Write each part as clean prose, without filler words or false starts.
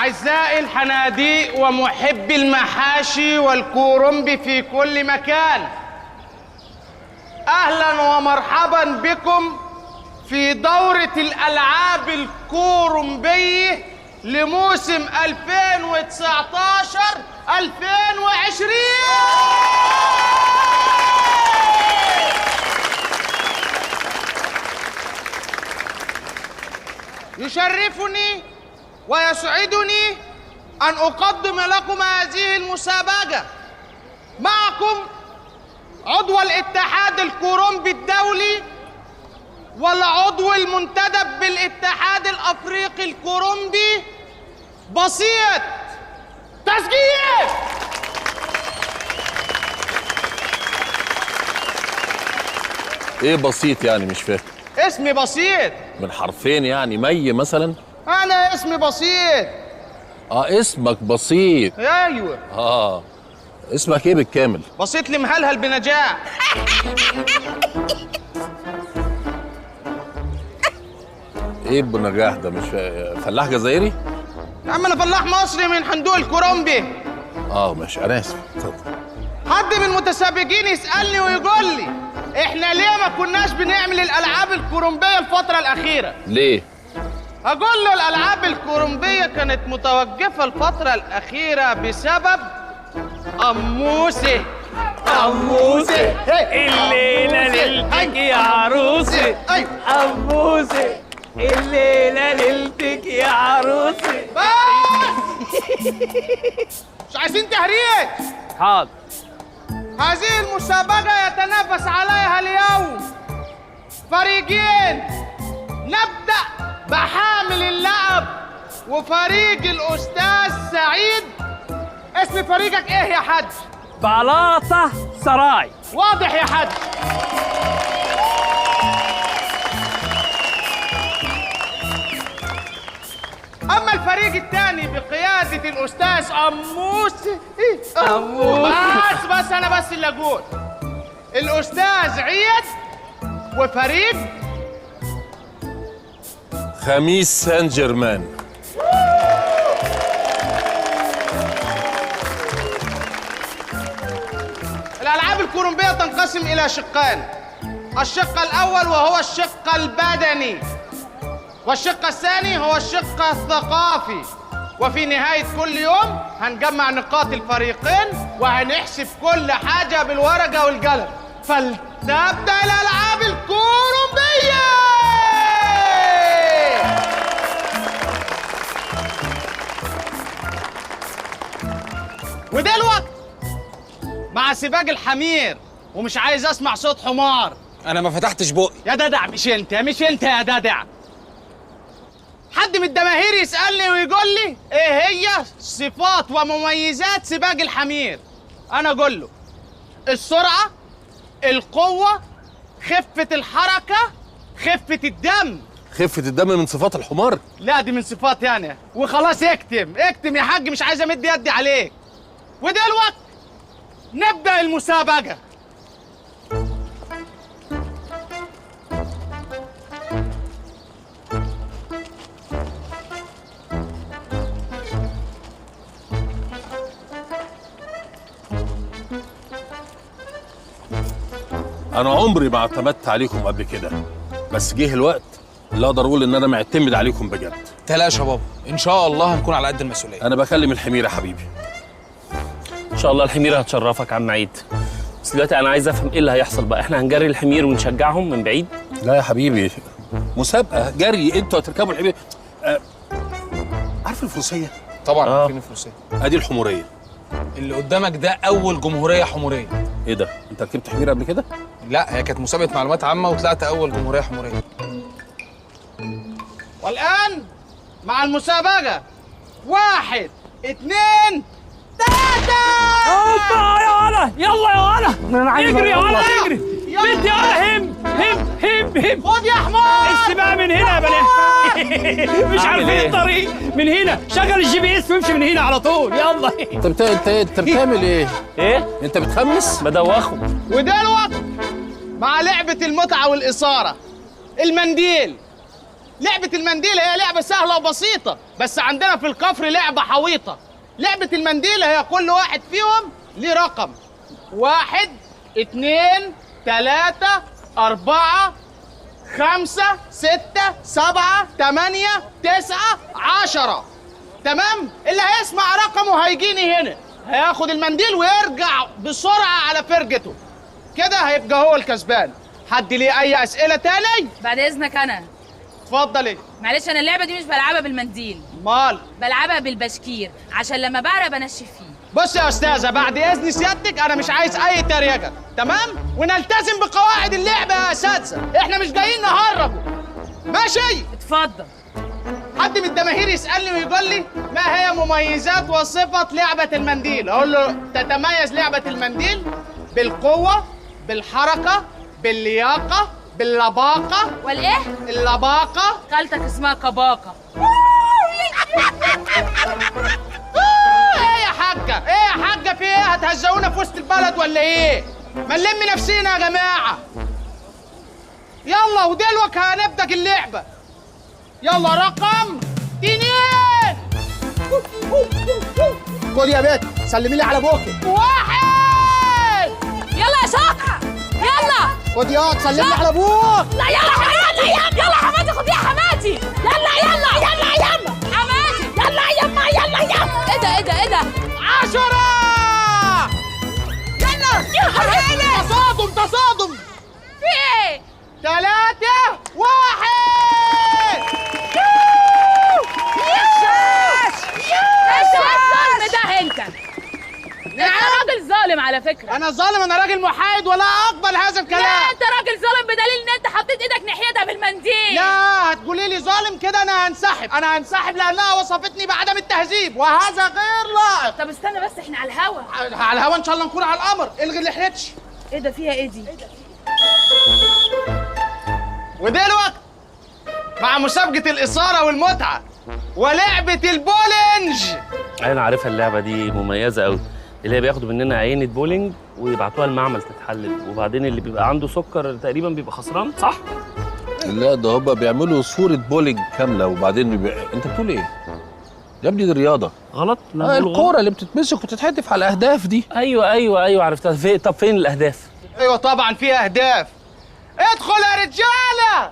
أعزائي الحناديق ومحبي المحاشي والكرنب في كل مكان، أهلا ومرحبا بكم في دورة الألعاب الكرنبية لموسم 2019-2020. يشرفني ويسعدني أن أقدم لكم هذه المسابقة. معكم عضو الاتحاد الكرنبي الدولي والعضو المنتدب بالاتحاد الأفريقي الكرنبي بسيط. تسجيل. ايه بسيط يعني؟ مش فاهم. اسمي بسيط. من حرفين يعني؟ مي مثلا؟ أنا اسمي بسيط. اسمك بسيط. أيوه. اسمك ايه بالكامل؟ بسيط لي مهلهل بنجاح. ايه بنجاح ده؟ مش فلاح جزائري؟ يا عم أنا فلاح مصري من حندوق الكرنبي. ماشي، أنا آسف. حد من المتسابقين يسألني ويقول لي إحنا ليه ما كناش بنعمل الألعاب الكرنبية الفترة الأخيرة؟ ليه؟ أقول له الألعاب الكرنبية كانت متوقفة الفترة الأخيرة بسبب أموسة. أموسة الليلة ليلتك يا عروسي. أموسة الليلة ليلتك يا عروسي. مش عايزين تهريج. حاضر. هذه المسابقة يتنافس عليها اليوم فريقين. نبدأ بحامل اللقب وفريق الأستاذ سعيد. اسم فريقك إيه يا حاج؟ بلاطة سراي. واضح يا حاج. أما الفريق الثاني بقيادة الأستاذ أموسة. بس أنا بس اللي أقول الأستاذ عيد وفريق خميس سان جيرمان. الألعاب الكرنبية تنقسم إلى شقان. الشق الأول وهو الشق البدني، والشق الثاني هو الشق الثقافي. وفي نهاية كل يوم هنجمع نقاط الفريقين وهنحسب كل حاجة بالورقة والقلم. فلتبدأ الألعاب الكرنبية. ودلوقتي مع سباق الحمير، ومش عايز اسمع صوت حمار. انا ما فتحتش بقي يا ددع. مش انت يا ددع. حد من الجماهير يسألني ويقول لي ايه هي صفات ومميزات سباق الحمير، انا اقول له السرعة، القوة، خفة الحركة، خفة الدم. خفة الدم من صفات الحمار؟ لا دي من صفات يعني. وخلاص اكتم يا حاج، مش عايز امد يدي عليك. ودلوقتي نبدأ المسابقة. أنا عمري ما اعتمدت عليكم قبل كده، بس جه الوقت اللي أقدر أقول إن أنا معتمد عليكم بجد. تلاش يا بابا، إن شاء الله هنكون على قد المسؤولية. أنا بكلم الحمير يا حبيبي. إن شاء الله الحمير هتشرفك عم عيد. بس دلوقتي أنا عايز أفهم إيه اللي هيحصل بقى. إحنا هنجري الحمير ونشجعهم من بعيد؟ لا يا حبيبي، مسابقة جري، أنتوا هتركبوا الحمير. عارف الفروسية؟ طبعا عارفين الفروسية. أدي الحمورية. اللي قدامك ده أول جمهورية حمورية. إيه ده؟ أنت ركبت حمير قبل كده؟ لا، هي كانت مسابقة معلومات عامة وطلعت أول جمهورية حمورية. والآن مع المسابقة 1 2 3. هوبا يا ولا، يلا يا ولا، اجري يا ولا اجري. بنت يا ولا، هم. خد يا حمار. السباق من هنا يا بنات. مش عارفين الطريق من هنا. شغل الGPS وامشي من هنا على طول. يلا. انت بتعمل ايه؟ ايه؟ انت بتخمس؟ بدوخهم. ودلوقتي مع لعبة المتعة والإثارة، المنديل. لعبة المنديل هي لعبة سهلة وبسيطة، بس عندنا في الكفر لعبة حويطة. لعبة المنديل هي كل واحد فيهم ليه رقم: 1 2 3 4 5 6 7 8 9 10. تمام؟ اللي هيسمع رقمه هيجيني هنا، هياخد المنديل ويرجع بسرعة على فرجته. كده هيبقى هو الكسبان. حد ليه أي أسئلة تاني؟ بعد اذنك انا. اتفضلي. معلش انا اللعبه دي مش بلعبها بالمنديل، مال؟ بلعبها بالبشكير عشان لما بعرق بنشف فيه. بص يا أستاذة، بعد إذن سيادتك أنا مش عايز أي تريقة، تمام؟ ونلتزم بقواعد اللعبة يا أساتذة، إحنا مش جايين نهرجوا. ماشي؟ اتفضل. حد من الجماهير يسألني ويقول لي ما هي مميزات وصفة لعبة المنديل؟ أقول له تتميز لعبة المنديل بالقوة، بالحركة، باللياقة، باللباقة. والايه؟ اللباقة. خالتك اسمها كباقه. ايه يا حاجة؟ ايه يا حاجة؟ في ايه؟ هتهزقونا في وسط البلد ولا ايه؟ ما نلم نفسينا يا جماعة. يلا ودلوك هنبدأ اللعبة. يلا رقم 2. خد يا بنت سلمي لي على بوكي. 1. يلا يا شاطر يلا. خد ياض سلمي لي على ابوك. لا يلا حماتي يلا حماتي خد يا حماتي. يلا حماتي. يلا ايه ده 10. يلا تصادم. في ايه؟ 3 1. انت الظالم ده انت راجل ظالم على فكره. انا ظالم؟ انا راجل محايد ولا اقبل هذا الكلام. لا انت راجل ظالم بدليل ان انت حطيت ايدك ناحيتها بالمنديل. لا هتقولي لي ظالم كده انا هنسحب لانها وصفتني بعدم التهذيب وهذا غير لائق. طب استنى بس احنا على الهوا. على الهوا ان شاء الله نكون على القمر. الغي اللي حرتش. ايه ده فيها ايه دي؟ ودلوقتي مع مسابقة الإثارة والمتعة ولعبة البولينج. انا عارفها اللعبه دي مميزه قوي، اللي هي بياخدوا مننا عينه بولينج ويبعتوها المعمل تتحلل، وبعدين اللي بيبقى عنده سكر تقريبا بيبقى خسران، صح؟ لا ده هما بيعملوا صورة بولينج كاملة وبعدين انت بتقول ايه؟ يا ابني دي رياضة. غلط؟ لا بقول غلط. الكورة اللي بتتمسك وتتحدف على الأهداف دي. ايوه عرفتها. طب فين الاهداف؟ أيوة طبعا فيها أهداف. ادخل يا رجالة.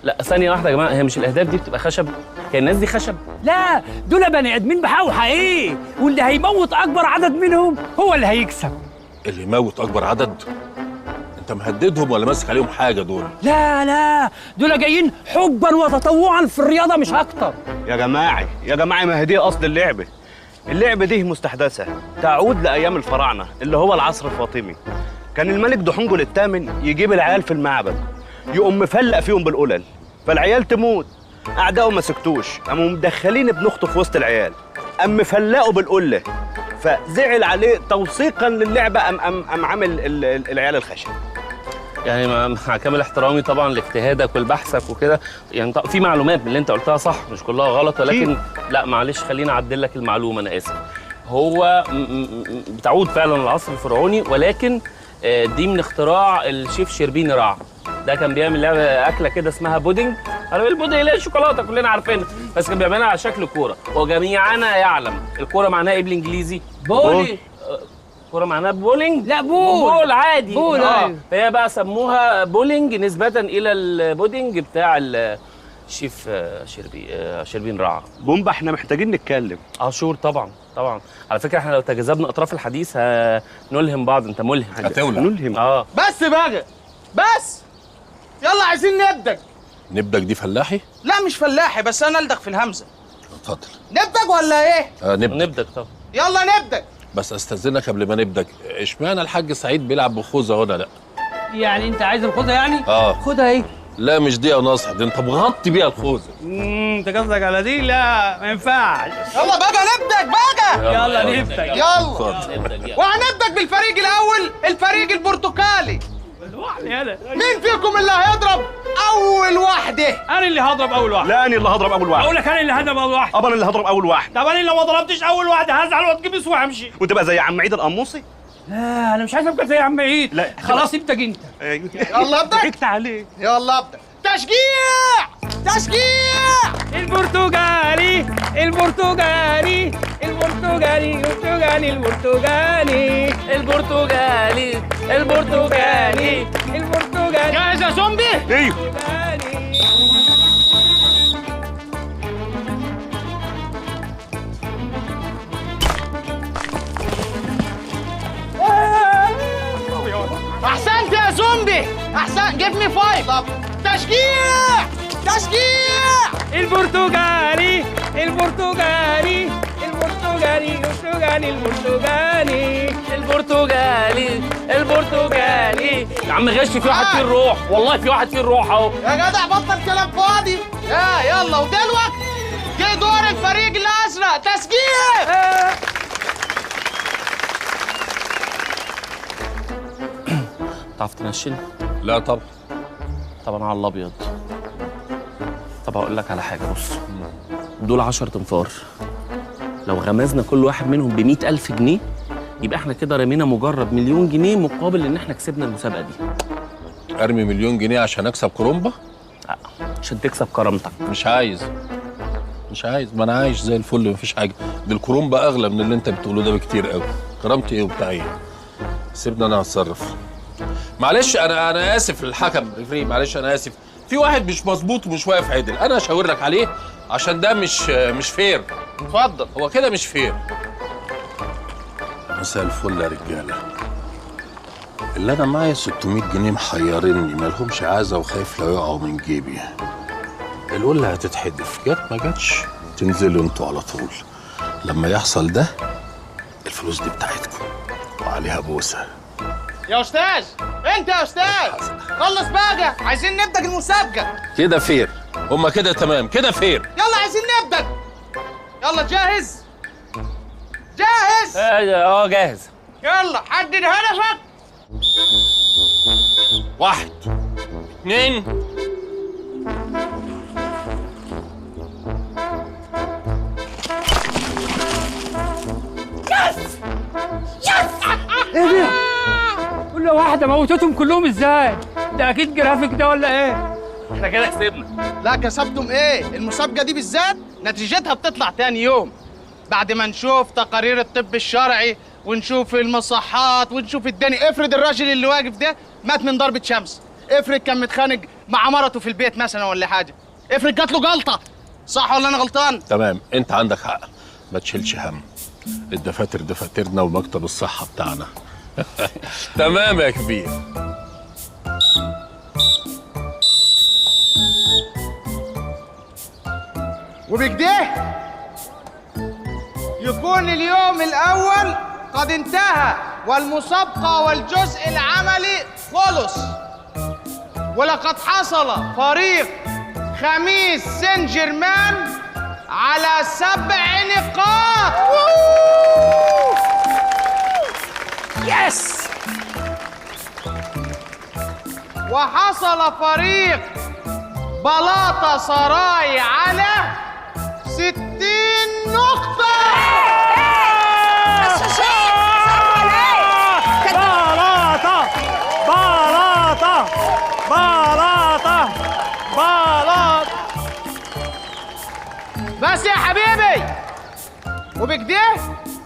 لا ثانيه واحده يا جماعه، هي مش الاهداف دي بتبقى خشب؟ هي الناس دي خشب؟ لا دول بني ادمين بحقوا حقيقي، واللي هيموت اكبر عدد منهم هو اللي هيكسب. اللي يموت أكبر عدد؟ انت مهددهم ولا ماسك عليهم حاجة دول؟ لا دول جايين حبا وتطوعا في الرياضه مش اكتر. يا جماعة ما هي دي أصل اللعبة دي مستحدثة تعود لأيام الفراعنة اللي هو العصر الفاطمي. كان الملك دحنجل الثامن يجيب العيال في المعبد يقوم مفلق فيهم بالقلل، فالعيال تموت. أعدائه ما سكتوش، قاموا مدخلين ابن أخته في وسط العيال، قام مفلقه بالقلة، فزعل عليه توثيقا للعبة قام عامل العيال الخشب. يعني مع كامل احترامي طبعا لاجتهادك ولبحثك وكده، يعني في معلومات من اللي انت قلتها صح، مش كلها غلط، ولكن لا معلش خليني اعدل لك المعلومه، انا اسف. هو بتعود فعلا للعصر الفرعوني، ولكن دي من اختراع الشيف شربيني راع. ده كان بيعمل لعبه اكله كده اسمها بودنج. عارف البودنج اللي هي الشوكولاته كلنا عارفينها، بس كان بيعملها على شكل كوره، وجميعنا يعلم الكوره معناها ايه بالانجليزي؟ بولي. كوره معناها بولينج؟ لا بول عادي. بول. فهي بقى سموها بولينج نسبه الى البودنج بتاع الشيف شربين راع. بومبا احنا محتاجين نتكلم. شور طبعا. على فكره احنا لو تجاذبنا اطراف الحديث هنلهم بعض. انت ملهم. هتولع. نلهم. بس بقى بس يلا عايزين نبدأ دي فلاحي؟ لا مش فلاحي، بس انا الدغ في الهمزه. اتفضل. نبدأ ولا ايه؟ نبدأ طبعا. يلا نبدأ. بس استاذنك قبل ما نبدأ، اشمعنى الحاج سعيد بيلعب بخوذة وانا لا؟ يعني انت عايز الخوذه يعني؟ خدها ايه؟ لا مش دي يا ناصح، دي انت مغطي بيها الخوذة. انت قصدك على دي؟ لا ما ينفعش. يلا بقى نبدأ بقى. يلا نبدأ. يلا وهنبدأ بالفريق الاول، الفريق البرتقالي. مين فيكم اللي هيضرب اول واحده؟ انا اللي هضرب اول واحد. لا انا اللي هضرب اول واحد. اقول لك انا اللي هضرب اول واحد. انا اللي هضرب اول واحد. طب انا لو ما ضربتش اول واحد هزعل واتكبس وامشي. وتبقى زي عم عيد القموصي. لا انا مش عايز ابقى زي عم عيد. لا خلاص ابدا انت. يلا ابدا. ضحكت عليه. يلا ابدا. تشجيع تشجيع. البرتغالي البرتغالي البرتغالي البرتغالي البرتغالي البرتغالي البرتغالي البرتغالي. جاهز يا زومبي؟ ايوه. احسنت يا زومبي، احسن. جيف مي 5. تشجيع تشجيع. البرتغالي البرتغالي البرتغالي البرتغالي البرتغالي البرتغالي البرتغالي. يا عم غش، في واحد فيه الروح، والله في واحد فيه الروح اهو. يا جدع بطل كلام فاضي. يلا ودلوقتي جه دور الفريق الازرق. تشجيع. تعرف تنشن؟ لا طبعا. طبعا على الابيض. طب هقول لك على حاجه، بص، دول 10 تنفار، لو غمزنا كل واحد منهم ب100,000 جنيه يبقى احنا كده رمينا مجرد 1,000,000 جنيه مقابل ان احنا كسبنا المسابقه دي. ارمي 1,000,000 جنيه عشان اكسب كرومبا؟ لا، عشان تكسب كرامتك. مش عايز، ما انا عايش زي الفل، مفيش حاجه. دي الكرومبا اغلى من اللي انت بتقوله ده بكتير قوي. كرامتي ايه وبتاع ايه؟ سيبني انا هتصرف. معلش انا اسف للحكم ريفري، معلش انا اسف. في واحد مش مظبوط ومش واقف عدل، انا هشاور لك عليه عشان ده مش فير. اتفضل. هو كده مش فير. مساء الفل يا رجاله. اللي انا معايا 600 جنيه محيرني، مالهمش عازه وخايف لا يقعوا من جيبي. القله هتتحدف، جت ما جاتش تنزلوا انتوا على طول. لما يحصل ده الفلوس دي بتاعتكم وعليها بوسه. يا استاذ، انت يا استاذ خلص بقى، عايزين نبدا المسابقه. كده فير، هما كده تمام، كده فير. يلا عايزين نبدا. يلا جاهز؟ جاهز؟ جاهز. يلا حدد هدفك. 1 2 ايه ده؟ كل واحده موتتهم كلهم ازاي؟ ده اكيد جرافيك ده ولا ايه؟ احنا كده كسبنا. لا كسبتم ايه؟ المسابقه دي بالذات نتيجتها بتطلع تاني يوم بعد ما نشوف تقارير الطب الشرعي ونشوف المصحات ونشوف الدنيا. افرض الراجل اللي واقف ده مات من ضربه شمس، افرض كان متخانق مع مرته في البيت مثلا ولا حاجه، افرض جات له جلطه. صح ولا انا غلطان؟ تمام، انت عندك حق، ما تشيلش هم. الدفاتر دفاترنا ومكتب الصحه بتاعنا. تمام يا كبير. وبكده يكون اليوم الأول قد انتهى والمسابقة والجزء العملي خلص. ولقد حصل فريق خميس سان جيرمان على 7 نقاط. يس. وحصل فريق بلاطة سراي على 60 نقطة. بلاطة بلاطة بلاطة بلاطة. بس يا حبيبي، وبكده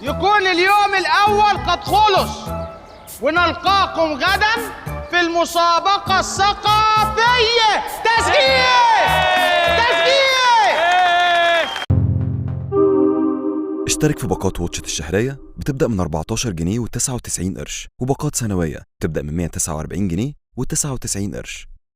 يكون اليوم الأول قد خلص، ونلقاكم غدا في المسابقة الثقافية. تسجيل تسجيل. اشترك في باقات واتشت الشهرية بتبدأ من 14 جنيه و99 قرش، وباقات سنوية بتبدأ من 149 جنيه و99 قرش.